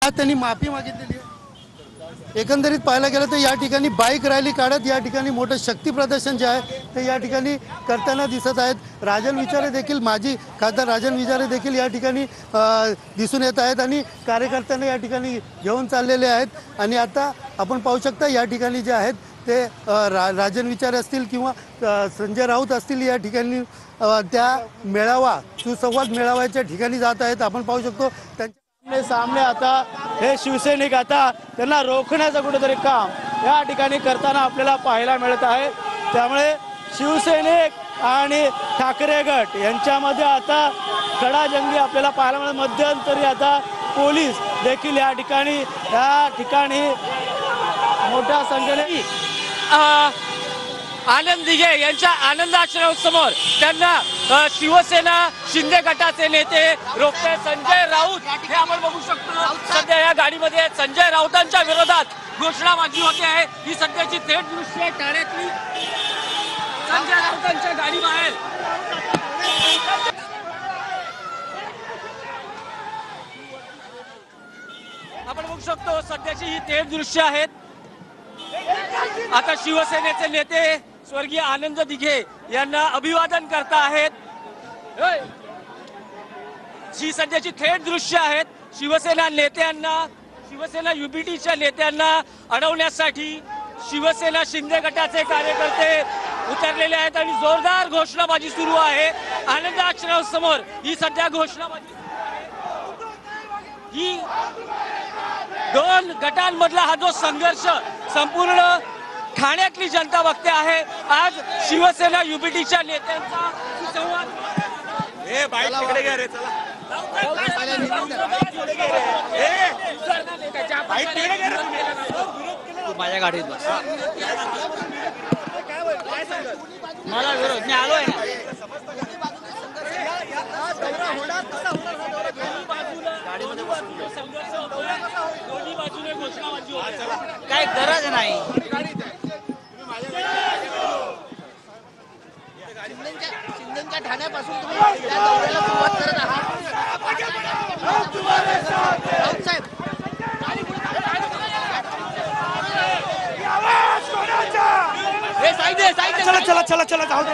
आज त्यांनी माफी मागितलेली आहे। एकंदरीत पाहायला गेलं तर या ठिकाणी बाईक रॅली काढत या ठिकाणी मोठं शक्ती प्रदर्शन जे आहे ते या ठिकाणी करताना दिसत आहेत। राजन विचारे देखील, माजी खासदार राजन विचारे देखील या ठिकाणी दिसून येत आहेत आणि कार्यकर्त्यांना या ठिकाणी घेऊन चाललेले आहेत। आणि आता आपण पाहू शकता या ठिकाणी जे आहेत ते राजन विचारे असतील किंवा संजय राऊत असतील या ठिकाणी त्या मेळावा सुसंवाद मेळाव्याच्या ठिकाणी जात आहेत। आपण पाहू शकतो त्यांच्या सामने आता हे शिवसैनिक आता त्यांना रोखण्याचं कुठेतरी काम या ठिकाणी करताना आपल्याला पाहायला मिळत आहे। त्यामुळे शिवसैनिक आणि ठाकरे गट यांच्यामध्ये आता खडाजंगी आपल्याला पाहायला मिळत। मध्यंतरी आता पोलीस देखील या ठिकाणी मोठ्या संख्येने आनंद दिघे यांच्या आनंद आश्रम समोर त्यांना शिवसेना शिंदे गटाचे नेते रोखते संजय राऊत हे आपण बघू शकतो। सध्या या गाडीमध्ये संजय राऊतांच्या विरोधात घोषणाबाजी होते आहे। ही सध्याची थेट दृश्य आहे ठाण्यातली। संजय राऊतांच्या गाडी बाहेर आपण बघू शकतो सध्याची ही थेट दृश्य आहेत। आता शिवसेनेचे नेते स्वर्गीय आनंद दिघे यांना अभिवादन करता आहेत। ही सध्याची थेट दृश्य आहेत। शिवसेना युबीटीच्या नेत्यांना अडवण्यासाठी शिवसेना शिंदे गटाचे कार्यकर्ते उतरलेले आहेत आणि जोरदार घोषणाबाजी सुरू आहे। आनंद आश्रम समोर ही सध्या घोषणाबाजी, ही दोन गटांमधला हा जो संघर्ष संपूर्ण ठाण्यातली जनता बघते आहे। आज शिवसेना युबीटीच्या नेत्यांचा संवाद माझ्या गाडीत बस, मला विरोध मी आलोय ना। दोन्ही बाजूने घोषणाबाजी होते, काय गरज नाही। शिंदेच्या ठाण्यापासून तुम्ही या दौऱ्याला सुरुवात करत आहात। चला चला चला चला जाऊ दे।